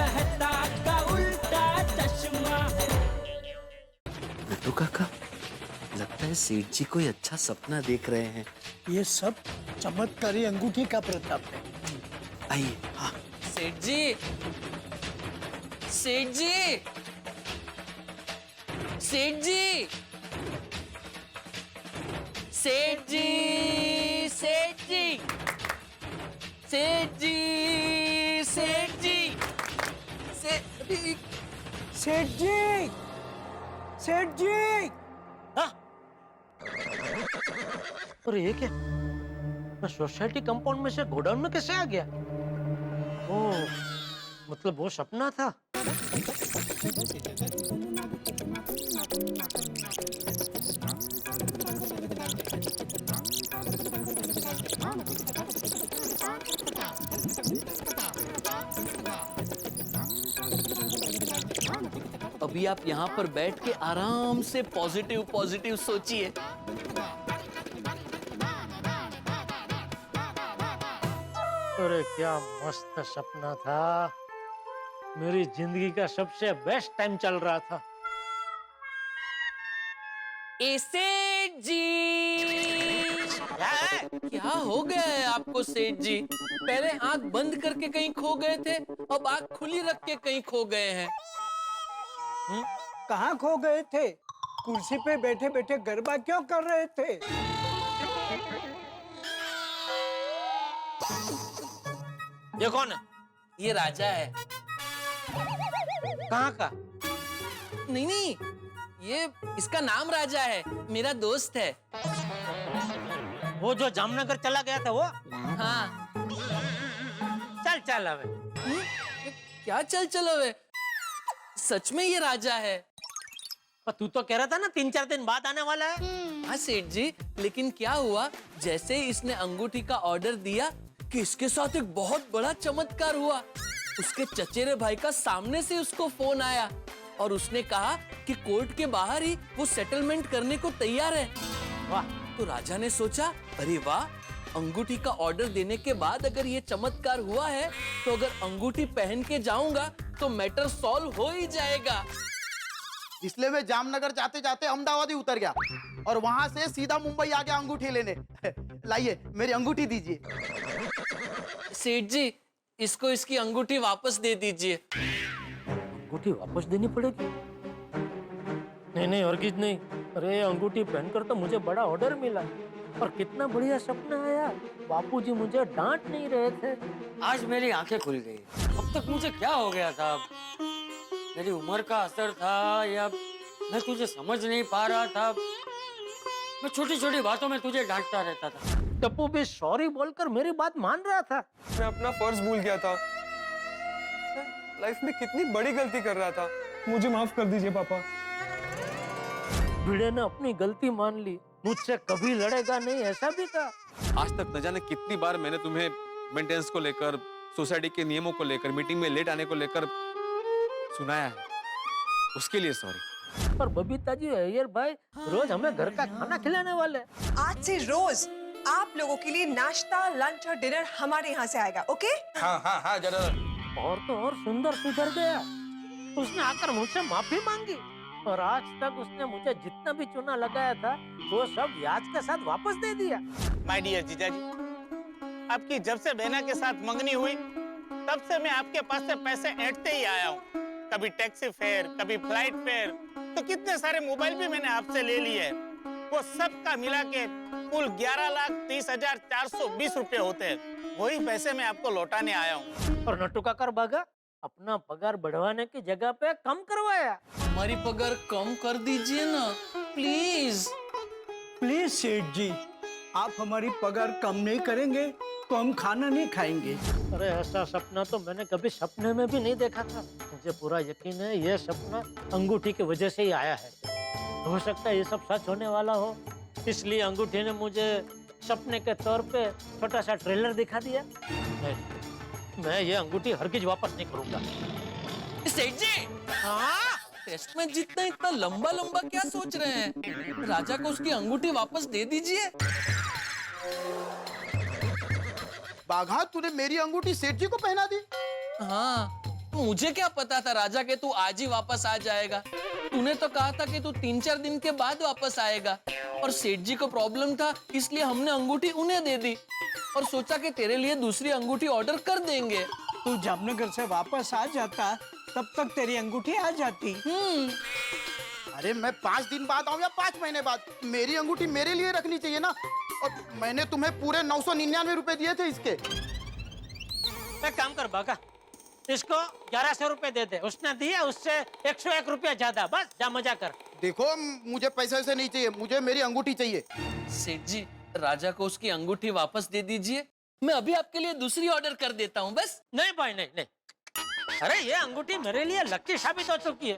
रहता का उल्टा चश्मा। नट्टू काका, लगता है सेठ जी कोई अच्छा सपना देख रहे हैं। ये सब चमत्कारी अंगूठी का प्रताप है। आइए। हाँ। सेठ जी, सेठ जी, सेठ जी, सेठ जी, सेठ जी, सेठ जी, सेठ जी, सेठ जी, सेठ जी, सेठ जी। अरे ये क्या? मैं सोसाइटी कंपाउंड में से गोडाउन में कैसे आ गया? ओह, मतलब वो सपना था। अभी आप यहाँ पर बैठ के आराम से पॉजिटिव पॉजिटिव सोचिए। अरे क्या मस्त सपना था। मेरी जिंदगी का सबसे बेस्ट टाइम चल रहा था। सेठ जी, क्या हो गया है आपको सेठ जी? पहले आंख बंद करके कहीं खो गए थे, अब आंख खुली रख के कहीं खो गए हैं। कहाँ खो गए थे? कुर्सी पे बैठे बैठे गरबा क्यों कर रहे थे? ये कौन है? ये राजा है। कहाँ का? नहीं नहीं, ये इसका नाम राजा है, मेरा दोस्त है। वो जो जामनगर चला गया था वो? हाँ। चल चल अबे। क्या चल चलो वे? सच में ये राजा है। पर तू तो कह रहा था ना 3-4 दिन बाद आने वाला है। हाँ सेठ जी, लेकिन क्या हुआ, जैसे ही इसने अंगूठी का ऑर्डर दिया कि इसके साथ एक बहुत बड़ा चमत्कार हुआ। उसके चचेरे भाई का सामने से उसको फोन आया और उसने कहा कि कोर्ट के बाहर ही वो सेटलमेंट करने को तैयार है। वाह। तो राजा ने सोचा, अरे वाह, अंगूठी का ऑर्डर देने के बाद अगर ये चमत्कार हुआ है तो अगर अंगूठी पहन के जाऊंगा तो मैटर सॉल्व हो ही जाएगा। इसलिए मैं जामनगर जाते जाते अहमदाबाद ही उतर गया और वहां से सीधा मुंबई आ गया अंगूठी लेने। लाइए मेरी अंगूठी दीजिए। सेठ जी, इसको इसकी अंगूठी वापस दे दीजिए। अंगूठी वापस देनी पड़ेगी? नहीं नहीं हरगिज नहीं। अरे अंगूठी पहनकर तो मुझे बड़ा ऑर्डर मिला और कितना बढ़िया सपना आया। बापूजी मुझे डांट नहीं रहे थे। आज मेरी आंखें खुल गई। अब तक मुझे क्या हो गया था? मेरी उम्र का असर था या मैं तुझे समझ नहीं पा रहा था? मैं छोटी छोटी बातों में तुझे डांटता रहता था। टप्पू भी सॉरी बोलकर मेरी बात मान रहा था। मैं अपना फर्ज भूल गया था। लाइफ में कितनी बड़ी गलती कर रहा था। मुझे माफ कर दीजिए पापा। भिड़े ने अपनी गलती मान ली, मुझसे कभी लड़ेगा नहीं ऐसा भी कहा। आज तक न जाने कितनी बार मैंने तुम्हें मेंटेनेंस को लेकर, सोसाइटी के नियमों को लेकर, मीटिंग में लेट आने को लेकर सुनाया है। उसके लिए सॉरी। पर बबीता जी, अय्यर भाई रोज हमें घर का खाना खिलाने वाले। आज से रोज आप लोगों के लिए नाश्ता, लंच और डिनर हमारे यहाँ से आएगा, ओके? हाँ हाँ हाँ जरूर। और तो और सुंदर सुधर गया। उसने आकर मुझसे माफी मांगी और आज तक उसने मुझे जितना भी चूना लगाया था वो सब ब्याज के साथ वापस दे दिया। माय डियर जीजा जी, आपकी जब से बहना के साथ मंगनी हुई तब से मैं आपके पास से पैसे ऐंठते ही आया हूँ। कभी टैक्सी फेयर, कभी फ्लाइट फेयर, तो कितने सारे मोबाइल भी मैंने आपसे ले लिए हैं। वो सब का मिला के कुल 11,30,420 रुपए होते हैं। वही पैसे मैं आपको लौटाने आया हूँ। और नट्टू काकर भागा, अपना पगार बढ़वाने की जगह पे कम करवाया। हमारी पगार कम कर दीजिए ना प्लीज। प्लीज सेठ जी, आप हमारी पगार कम नहीं करेंगे तो हम खाना नहीं खाएंगे। अरे ऐसा सपना तो मैंने कभी सपने में भी नहीं देखा था। मुझे पूरा यकीन है ये सपना अंगूठी की वजह से ही आया है। हो सकता है ये सब सच होने वाला हो, इसलिए अंगूठी ने मुझे सपने के तौर पे छोटा सा ट्रेलर दिखा दिया। मैं ये अंगूठी हरगिज वापस नहीं करूंगा। सेठ जी, हाँ, टेस्ट में जितना इतना लंबा लंबा क्या सोच रहे हैं? राजा को उसकी अंगूठी वापस दे दीजिए। बाघा, तूने मेरी अंगूठी सेठ जी को पहना दी? हाँ, मुझे क्या पता था राजा के तू आज ही वापस आ जाएगा। तूने तो कहा था कि तू 3-4 दिन के बाद वापस आएगा, और सेठ जी को प्रॉब्लम था इसलिए हमने अंगूठी उन्हें दे दी और सोचा कि तेरे लिए दूसरी अंगूठी ऑर्डर कर देंगे। तू जामनगर से वापस आ जाता तब तक तेरी अंगूठी आ जाती। अरे मैं 5 दिन बाद आऊं या 5 महीने बाद, मेरी अंगूठी मेरे लिए रखनी चाहिए ना। और मैंने तुम्हें पूरे 999 रुपए दिए थे इसके। एक काम कर बाका, इसको 1100 रुपए दे दे। उसने दिया उससे 101 रुपया ज्यादा, बस जा मजा कर। देखो मुझे पैसे वैसे नहीं चाहिए, मुझे मेरी अंगूठी चाहिए। सेठ जी, राजा को उसकी अंगूठी वापस दे दीजिए, मैं अभी आपके लिए दूसरी ऑर्डर कर देता हूँ बस। नहीं भाई, नहीं नहीं, अरे ये अंगूठी मेरे लिए लकी साबित हो चुकी है।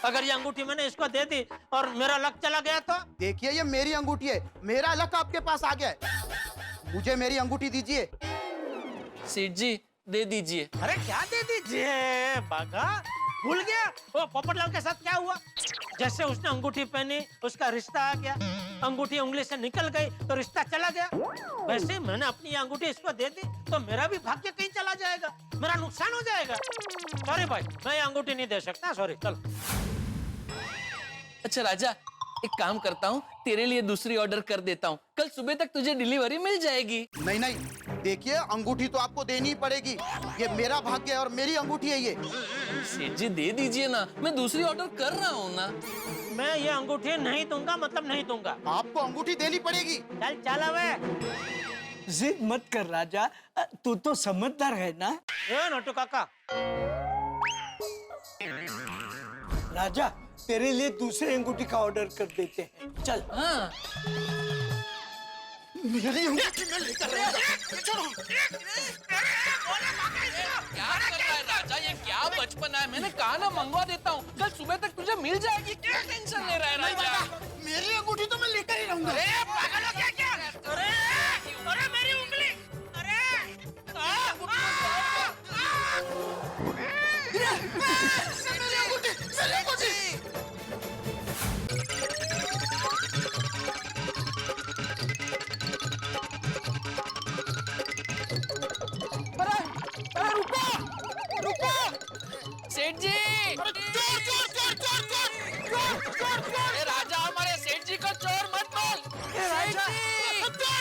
अगर ये अंगूठी मैंने इसको दे दी और मेरा लक चला गया तो? देखिए ये मेरी अंगूठी है, मेरा लक आपके पास आ गया है, मुझे मेरी अंगूठी दीजिए। सेठ जी दे दीजिए। अरे क्या दे दीजिए बागा, भूल गया वो पोपटलाल के साथ क्या हुआ? जैसे उसने अंगूठी पहनी उसका रिश्ता आ गया, अंगूठी उंगली से निकल गई तो रिश्ता चला गया। वैसे मैंने अपनी ये अंगूठी इसको दे दी तो मेरा भी भाग्य कहीं चला जाएगा, मेरा नुकसान हो जाएगा। सॉरी भाई, मैं ये अंगूठी नहीं दे सकता, सॉरी। चल अच्छा राजा, एक काम करता हूँ, तेरे लिए दूसरी ऑर्डर कर देता हूँ, कल सुबह तक तुझे डिलीवरी मिल जाएगी। नहीं नहीं, देखिए अंगूठी तो आपको देनी ही पड़ेगी, ये मेरा भाग्य है और मेरी अंगूठी है ये। सेठ जी दे दीजिए ना, मैं दूसरी ऑर्डर कर रहा हूँ ना। मैं ये अंगूठी नहीं दूंगा, मतलब नहीं दूंगा। आपको अंगूठी देनी पड़ेगी। चल चल वे। जिद मत कर राजा, तू तो समझदार है ना। ए नोटू काका, राजा तेरे लिए दूसरे अंगूठी का ऑर्डर कर देते हैं, चल। हाँ मेरी अंगूठी में लेकर क्या कर रहा है राजा, ये क्या बचपन है। मैंने कहा ना मंगवा देता हूँ, कल सुबह तक तुझे मिल जाएगी, क्या टेंशन ले रहा है राजा। मेरी अंगूठी तो मैं लेकर ही रहूंगा। अरे पागल हो क्या क्या? अरे अरे मेरी उंगली, अरे मेरी अंगूठी। अरे रुको रुको सेठ जी, अरे राजा हमारे सेठ जी को चोर मत बोल। सेठ जी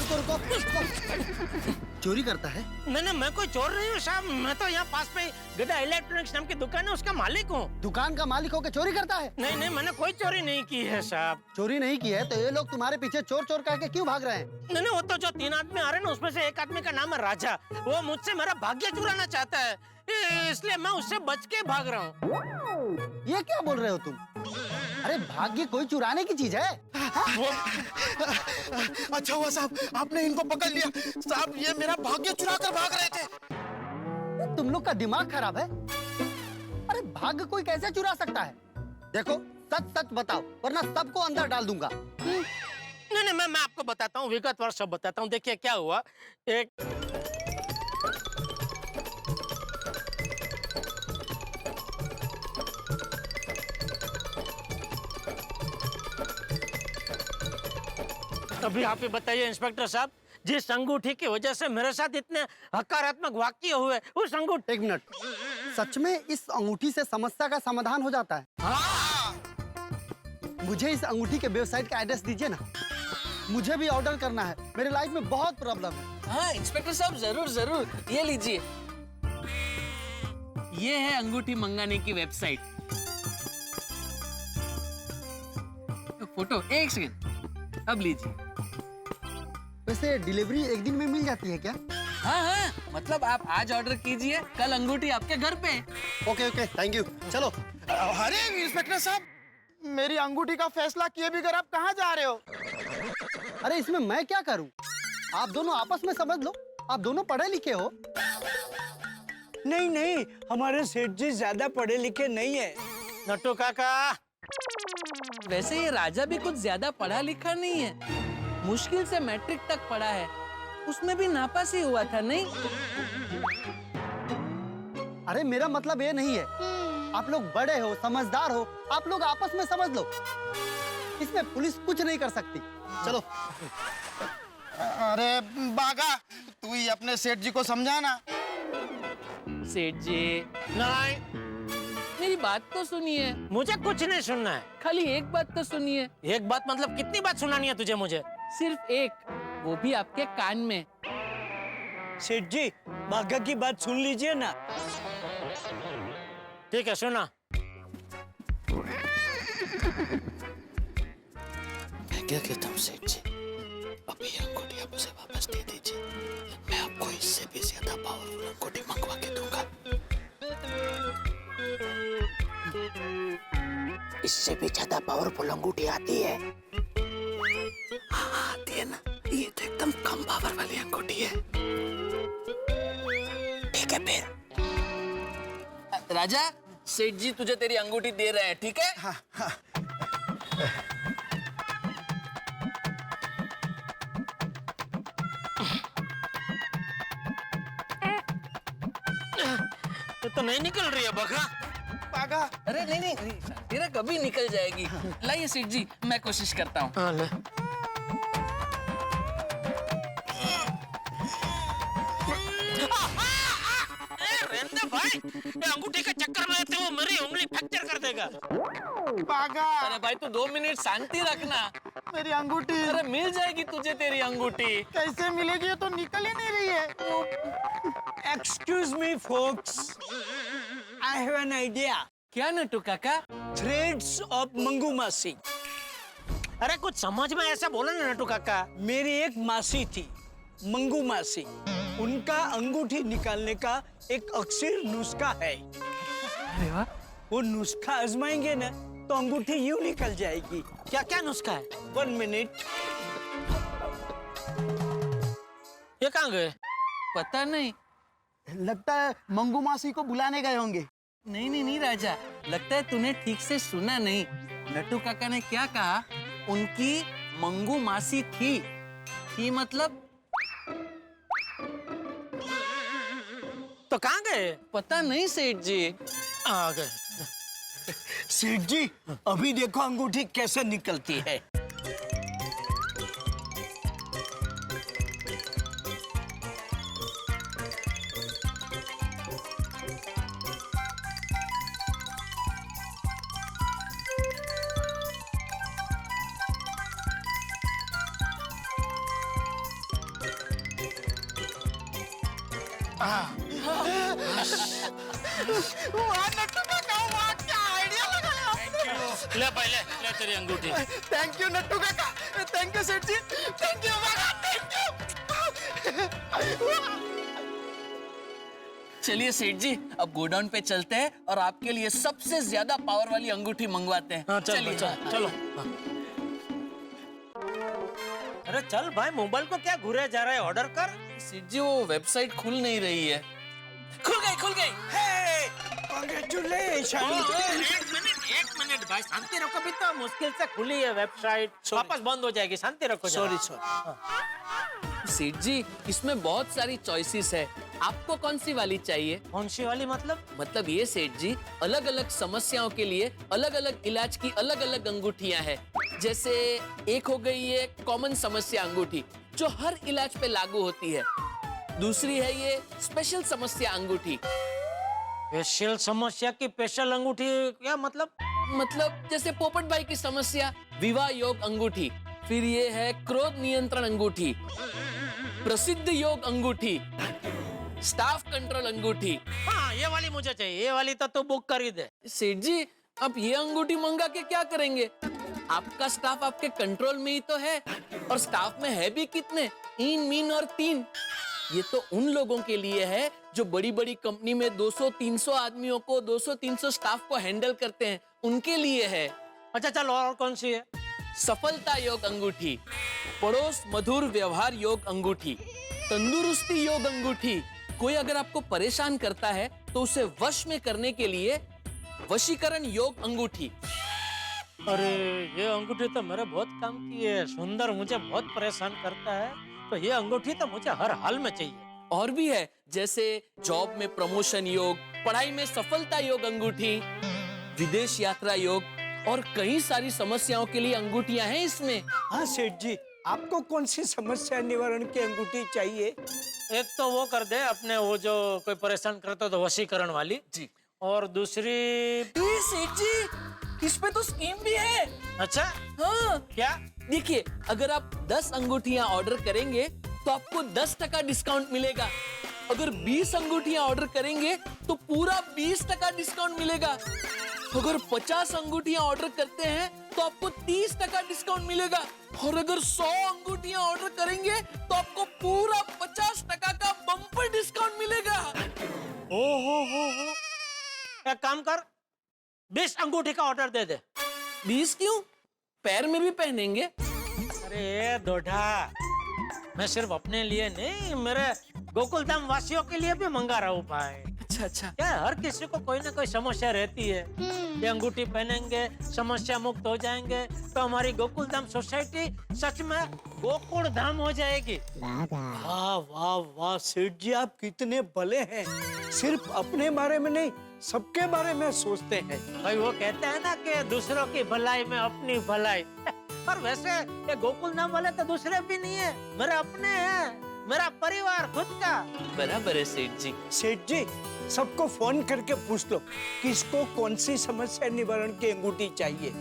रुको, चोरी करता है? नहीं, मैं कोई चोर नहीं हूँ साहब, मैं तो यहाँ पास में गड्ढा इलेक्ट्रॉनिक्स नाम की दुकान है उसका मालिक हूँ। दुकान का मालिक होकर चोरी करता है? नहीं, मैंने कोई चोरी नहीं की है साहब। चोरी नहीं की है तो ये लोग तुम्हारे पीछे चोर चोर कह के क्यों भाग रहे हैं? नहीं, वो तो जो 3 आदमी आ रहे हैं ना उसमें से एक आदमी का नाम है राजा, वो मुझसे मेरा भाग्य चुराना चाहता है, इसलिए मैं उससे बच के भाग रहा हूँ। ये क्या बोल रहे हो तुम? अरे भाग्य कोई चुराने की चीज है? अच्छा हुआ साहब आपने इनको पकड़ लिया। साहब ये मेरा भाग्य चुरा कर भाग रहे थे। तुम लोग का दिमाग खराब है? अरे भाग्य कोई कैसे चुरा सकता है? देखो सच सच बताओ वरना सबको अंदर डाल दूंगा। नहीं, मैं आपको बताता हूँ, विगतवार सब बताता हूँ। देखिए क्या हुआ, एक अभी आप ही बताइए इंस्पेक्टर साहब, जिस अंगूठी की वजह से मेरे साथ इतने हकारात्मक वाक्य हुए, उस अंगूठी। एक मिनट, सच में इस अंगूठी से समस्या का समाधान हो जाता है? हाँ। मुझे इस अंगूठी के वेबसाइट का एड्रेस दीजिए ना, मुझे भी ऑर्डर करना है, मेरे लाइफ में बहुत प्रॉब्लम है। हाँ इंस्पेक्टर साहब जरूर जरूर, ये लीजिए, ये है अंगूठी मंगाने की वेबसाइट। फोटो, एक सेकंड, अब लीजिए। वैसे डिलीवरी एक दिन में मिल जाती है क्या? हाँ, मतलब आप आज ऑर्डर कीजिए, कल अंगूठी आपके घर पे। Okay, thank you. चलो। अरे इंस्पेक्टर साहब, मेरी अंगूठी का फैसला किए बिगर आप कहाँ जा रहे हो? अरे इसमें मैं क्या करूं? आप दोनों आपस में समझ लो, आप दोनों पढ़े लिखे हो। नहीं, हमारे सेठ जी ज्यादा पढ़े लिखे नहीं है। नट्टू काका, वैसे ये राजा भी कुछ ज्यादा पढ़ा लिखा नहीं है, मुश्किल से मैट्रिक तक पढ़ा है, उसमें भी नापास ही हुआ था। नहीं, अरे मेरा मतलब ये नहीं है, आप लोग बड़े हो, समझदार हो, आप लोग आपस में समझ लो, इसमें पुलिस कुछ नहीं कर सकती। चलो। अरे बागा, तू ही अपने सेठ जी को समझाना। सेठ जी नहीं, मेरी बात तो सुनिए। मुझे कुछ नहीं सुनना है। खाली एक बात तो सुनिए। एक बात मतलब कितनी बात सुनानी है तुझे मुझे? सिर्फ एक, वो भी आपके कान में। सेठ जी भागा की बात सुन लीजिए ना। ठीक है, सुना। मैं क्या कहता हूँ सेठ जी, अभी ये अंगूठी आप उसे वापस दे दीजिए। मैं आपको इससे भी ज्यादा पावरफुल अंगूठी मंगवा के दूंगा। इससे भी ज्यादा पावरफुल अंगूठी आती है। हाँ आती है ना, ये तो एकदम कम पावर वाली अंगूठी है। ठीक है फिर। राजा, सेठ जी तुझे तेरी अंगूठी दे रहे हैं, ठीक है? हाँ हाँ। तो नहीं निकल रही है बका। पागा। अरे नहीं नहीं, तेरा कभी निकल जाएगी। लाइए सेठ जी, मैं कोशिश करता हूँ। हाँ, ले। रहने भाई, ये अंगूठी के चक्कर में रहते वो मेरी उंगली फ्रैक्चर कर देगा। पागा। अरे भाई तू 2 मिनट शांति रखना। मेरी अंगूठी। अरे मिल जाएगी तुझे तेरी अंगूठी। कैसे मिलेगी? ये तो निकल ही नहीं रही है। Excuse me, folks. I have an idea. क्या नटू काका? Threads of मंगू मासी। अरे कुछ समझ में ऐसा बोलो ना नटू काका। मेरी एक मासी थी, मंगू मासी। उनका अंगूठी निकालने का एक अक्सर नुस्खा है। अरे वाह, वो नुस्खा आजमाएंगे ना तो अंगूठी यूं निकल जाएगी। क्या क्या नुस्खा है? 1 मिनट। ये कहाँ गए? पता नहीं। लगता है मंगू मासी को बुलाने गए होंगे। नहीं नहीं नहीं राजा, लगता है तूने ठीक से सुना नहीं। नट्टू काका ने क्या कहा? उनकी मंगू मासी थी मतलब? तो कहाँ गए? पता नहीं सेठ जी। आ गए। सेठ जी अभी देखो अंगूठी कैसे निकलती है। ले पहले, ले तेरी अंगूठी। थैंक यू नट्टू काका। थैंक यू सेठ जी। थैंक यू पागा। Thank you. चलिए सेठ जी, अब गोडाउन पे चलते हैं और आपके लिए सबसे ज्यादा पावर वाली अंगूठी मंगवाते हैं। हाँ, चल, चलिए चल, चलो। हाँ। अरे चल भाई, मोबाइल को क्या घुरे जा रहा है? ऑर्डर कर। सेठ जी वो वेबसाइट खुल नहीं रही है। खुल गई, खुल गई। Congratulations! एक मिनट भाई, शांति रखो। भी तो मुश्किल से खुली है वेबसाइट, वापस बंद हो जाएगी। शांति रखो। Sorry sorry. सेठ जी इसमें बहुत सारी चॉइसेस है, आपको कौन सी वाली चाहिए? कौन सी वाली मतलब? मतलब ये सेठ जी, अलग अलग समस्याओं के लिए अलग अलग इलाज की अलग अलग अंगूठियां हैं। जैसे एक हो गई ये कॉमन समस्या अंगूठी जो हर इलाज पे लागू होती है। दूसरी है ये स्पेशल समस्या अंगूठी। स्पेशल समस्या की स्पेशल अंगूठी क्या मतलब? मतलब जैसे पोपट भाई की समस्या, विवाह योग अंगूठी। फिर ये है क्रोध नियंत्रण अंगूठी, प्रसिद्ध योग अंगूठी, स्टाफ कंट्रोल अंगूठी। हाँ, ये वाली मुझे चाहिए। ये वाली तो तू बुक कर ही दे। सेठ जी अब ये अंगूठी मंगा के क्या करेंगे? आपका स्टाफ आपके कंट्रोल में ही तो है, और स्टाफ में है भी कितने? 3 मीन और 3। ये तो उन लोगों के लिए है जो बड़ी बड़ी कंपनी में 200-300 आदमियों को, 200-300 स्टाफ को हैंडल करते हैं, उनके लिए है। अच्छा चलो, और कौन सी है? सफलता योग अंगूठी, पड़ोस मधुर व्यवहार योग अंगूठी, तंदुरुस्ती योग अंगूठी। कोई अगर आपको परेशान करता है तो उसे वश में करने के लिए वशीकरण योग अंगूठी। अरे ये अंगूठी तो मेरे बहुत काम की है। सुंदर मुझे बहुत परेशान करता है, तो ये अंगूठी तो मुझे हर हाल में चाहिए। और भी है, जैसे जॉब में प्रमोशन योग, पढ़ाई में सफलता योग अंगूठी, विदेश यात्रा योग और कई सारी समस्याओं के लिए अंगूठियां हैं इसमें। हाँ सेठ जी, आपको कौन सी समस्या निवारण की अंगूठी चाहिए? एक तो वो कर दे अपने, वो जो कोई परेशान करता तो वशीकरण वाली जी। और दूसरी। सेठ जी, इस पे तो स्कीम भी है। अच्छा, हाँ, क्या? देखिए, अगर आप 10 अंगूठियां ऑर्डर करेंगे तो आपको 10% डिस्काउंट मिलेगा। अगर 20 अंगूठियां ऑर्डर करेंगे तो पूरा 20% डिस्काउंट मिलेगा। अगर 50 अंगूठियां ऑर्डर करते हैं तो आपको 30% डिस्काउंट मिलेगा। और अगर 100 अंगूठियां ऑर्डर करेंगे तो आपको पूरा 50% का बम्पर डिस्काउंट मिलेगा। हो। एक काम कर, 20 अंगूठी का ऑर्डर दे दे। 20 क्यों? पैर में भी पहनेंगे। अरे दोढ़ा, मैं सिर्फ अपने लिए नहीं, मेरे गोकुलधाम वासियों के लिए भी मंगा रहा हूँ भाई। अच्छा अच्छा। क्या हर किसी को कोई ना कोई समस्या रहती है। ये अंगूठी पहनेंगे, समस्या मुक्त हो जाएंगे तो हमारी गोकुलधाम सोसाइटी सच में गोकुल धाम हो जाएगी। वाह वाह वाह सेठ जी, आप कितने भले हैं। सिर्फ अपने बारे में नहीं, सबके बारे में सोचते हैं। भाई वो कहते हैं ना कि दूसरों की भलाई में अपनी भलाई। पर वैसे ये गोकुलधाम वाले तो दूसरे भी नहीं है, मेरे अपने हैं, मेरा परिवार खुद का। बराबर है सेठ जी। सेठ जी, सबको फोन करके पूछ लो किसको कौन सी समस्या निवारण की अंगूठी चाहिए।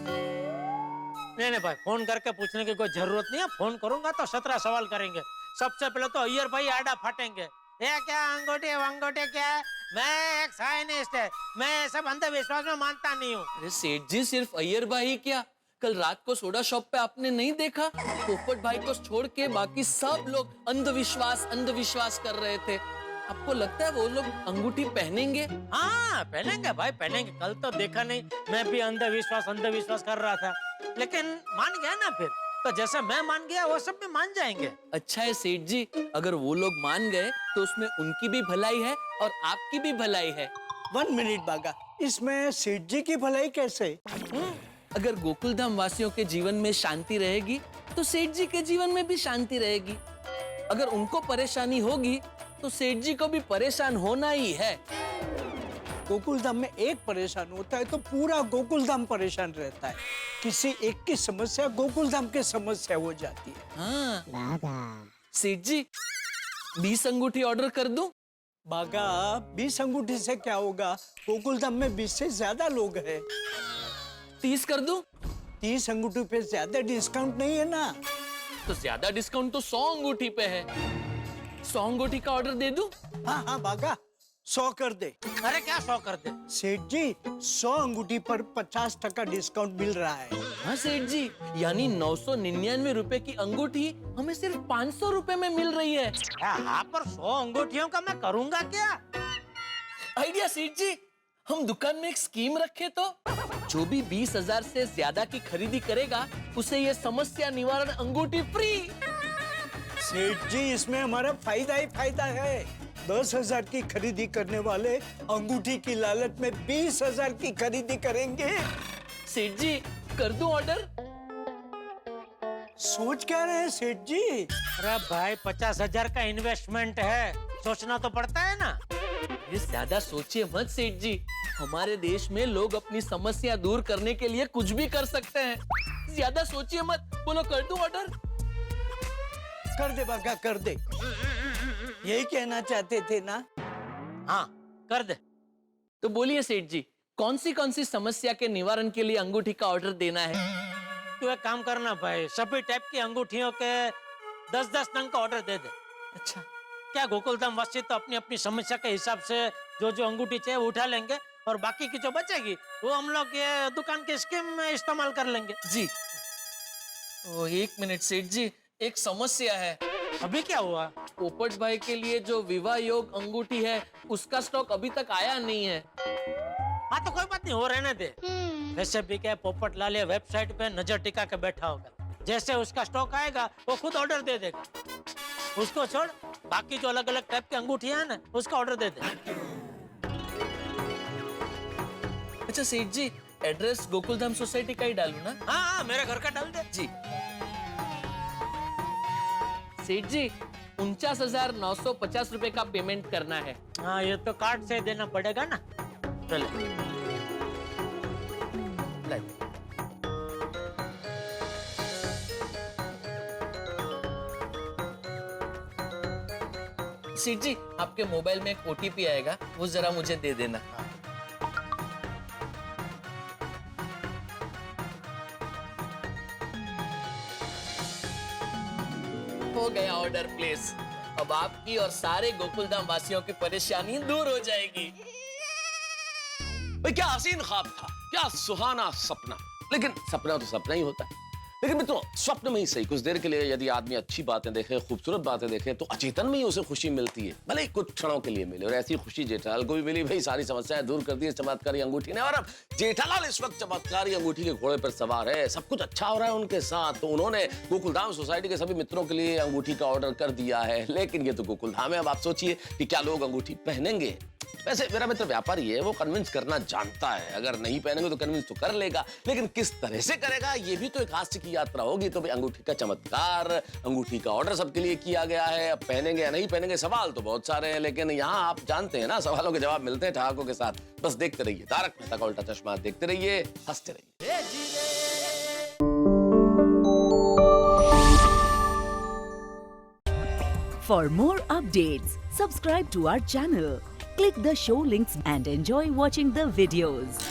नहीं भाई, फोन करके पूछने की कोई जरूरत नहीं है। फोन करूंगा तो 17 सवाल करेंगे। सबसे पहले तो अय्यर भाई आड़ा फाटेंगे। ये क्या अंगूठी वंगूठी क्या है? मैं एक साइंटिस्ट है, मैं सब अंधविश्वास में मानता नहीं हूँ। अरे सेठ जी, सिर्फ अय्यर भाई क्या, कल रात को सोडा शॉप पे आपने नहीं देखा? पोपट भाई को छोड़ के बाकी सब लोग अंधविश्वास कर रहे थे। आपको लगता है वो लोग अंगूठी पहनेंगे? हाँ पहनेंगे भाई, पहनेंगे। कल तो देखा नहीं, मैं भी अंधविश्वास कर रहा था, लेकिन मान गया ना फिर। तो जैसे मैं मान गया वो सब भी मान जाएंगे। अच्छा है सेठ जी, अगर वो लोग मान गए तो उसमें उनकी भी भलाई है और आपकी भी भलाई है। 1 मिनट बागा, इसमें सेठ जी की भलाई कैसे? अगर गोकुलधाम वासियों के जीवन में शांति रहेगी तो सेठ जी के जीवन में भी शांति रहेगी। अगर उनको परेशानी होगी तो सेठ जी को भी परेशान होना ही है। गोकुलधाम में एक परेशान होता है तो पूरा गोकुलधाम परेशान रहता है। किसी एक की समस्या गोकुलधाम की समस्या हो जाती है। हाँ सेठ जी, 20 अंगूठी ऑर्डर कर दूं? बागा, 20 अंगूठी से क्या होगा? गोकुलधाम में 20 से ज्यादा लोग हैं। 30 कर दूं? 30 अंगूठी पे ज्यादा डिस्काउंट नहीं है ना। तो ज्यादा डिस्काउंट तो 100 अंगूठी पे है। 100 अंगूठी का ऑर्डर दे दूं? हाँ बागा, 100 कर दे। अरे क्या 100 कर दे? सेठ जी, 100 अंगूठी पर 50% डिस्काउंट मिल रहा है। हाँ सेठ जी, यानी 999 रुपए की अंगूठी हमें सिर्फ 500 रुपए में मिल रही है। हाँ, पर 100 अंगूठियों का मैं करूंगा क्या? आइडिया सेठ जी, हम दुकान में एक स्कीम रखे तो जो भी 20,000 से ज्यादा की खरीदी करेगा उसे ये समस्या निवारण अंगूठी फ्री। सेठ जी, इसमें हमारा फायदा ही फायदा है। 10,000 की खरीदी करने वाले अंगूठी की लालच में 20,000 की खरीदी करेंगे। सेठ जी, कर दूं ऑर्डर? सोच क्या रहे हैं सेठ जी? अरे भाई, 50,000 का इन्वेस्टमेंट है, सोचना तो पड़ता है ना। ये ज्यादा सोचिए मत सेठ जी, हमारे देश में लोग अपनी समस्या दूर करने के लिए कुछ भी कर सकते हैं। ज्यादा सोचिए मत, बोलो कर दूं ऑर्डर? कर दे बागा, कर दे। यही कहना चाहते थे ना? हाँ कर दे। तो बोलिए सेठ जी, कौन सी समस्या के निवारण के लिए अंगूठी का ऑर्डर देना है? तू एक काम करना भाई, सभी टाइप की अंगूठियों के 10-10 नंग का ऑर्डर दे दे। अच्छा, क्या गोकुलधाम वासी तो अपनी अपनी समस्या के हिसाब से जो जो अंगूठी चाहिए वो उठा लेंगे और बाकी की जो बचेगी वो हम लोग ये दुकान की स्कीम में इस्तेमाल कर लेंगे। जी। ओ, 1 मिनट सेठ जी, एक समस्या है। अभी क्या हुआ? पोपट भाई के लिए जो विवाह योग अंगूठी है उसका स्टॉक अभी तक आया नहीं है। हाँ तो कोई बात नहीं, हो रहने दे। वैसे भी क्या, पोपट लाल वेबसाइट पे नजर टिका के बैठा होगा, जैसे उसका स्टॉक आएगा वो खुद ऑर्डर दे देगा। उसको छोड़, बाकी जो अलग अलग टाइप की अंगूठियां हैं ना उसका ऑर्डर दे दे। अच्छा सेठ जी, एड्रेस गोकुलधाम सोसाइटी का ही डालूं ना? हाँ, मेरे घर का डाल दे। जी। सेठ जी, 49,950 रुपए का पेमेंट करना है। हाँ, ये तो कार्ड से देना पड़ेगा ना। चले। सेठ जी, आपके मोबाइल में एक ओटीपी आएगा, वो जरा मुझे दे देना। हो गया ऑर्डर प्लेस। अब आपकी और सारे गोकुलधाम वासियों की परेशानी दूर हो जाएगी। भाई क्या हसीन ख्वाब था, क्या सुहाना सपना। लेकिन सपना तो सपना ही होता है। लेकिन मित्रों, स्वप्न में ही सही कुछ देर के लिए यदि आदमी अच्छी बातें देखे, खूबसूरत बातें देखे, तो अचेतन में ही उसे खुशी मिलती है, भले ही कुछ क्षणों के लिए मिले। और ऐसी खुशी जेठालाल को भी मिली। भाई सारी समस्याएं दूर कर दी इस चमत्कारी अंगूठी ने। और अब जेठालाल इस वक्त चमत्कारी अंगूठी के घोड़े पर सवार है, सब कुछ अच्छा हो रहा है उनके साथ। तो उन्होंने गोकुलधाम सोसाइटी के सभी मित्रों के लिए अंगूठी का ऑर्डर कर दिया है। लेकिन ये तो गोकुलधाम है, अब आप सोचिए कि क्या लोग अंगूठी पहनेंगे। वैसे मेरा मित्र व्यापारी है, वो कन्विंस करना जानता है। अगर नहीं पहनेंगे तो कन्विंस तो कर लेगा, लेकिन किस तरह से करेगा ये भी तो एक हास्य की यात्रा होगी। तो भाई अंगूठी का चमत्कार, अंगूठी का ऑर्डर सबके लिए किया गया है। अब पहनेंगे या नहीं पहनेंगे, सवाल तो बहुत सारे हैं, लेकिन यहाँ आप जानते हैं ना, सवालों के जवाब मिलते हैं ठहाकों के साथ। बस देखते रहिए तारक मेहता का उल्टा चश्मा, देखते रहिए, हंसते रहिए। For more updates, subscribe to our channel, click the show links and enjoy watching the videos.